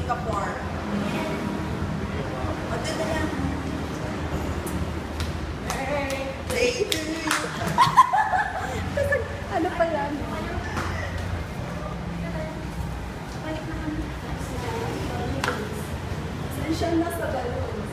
Singapore. O, dito na lang. Hey! Ano pa yan? Saan siya nasa balon?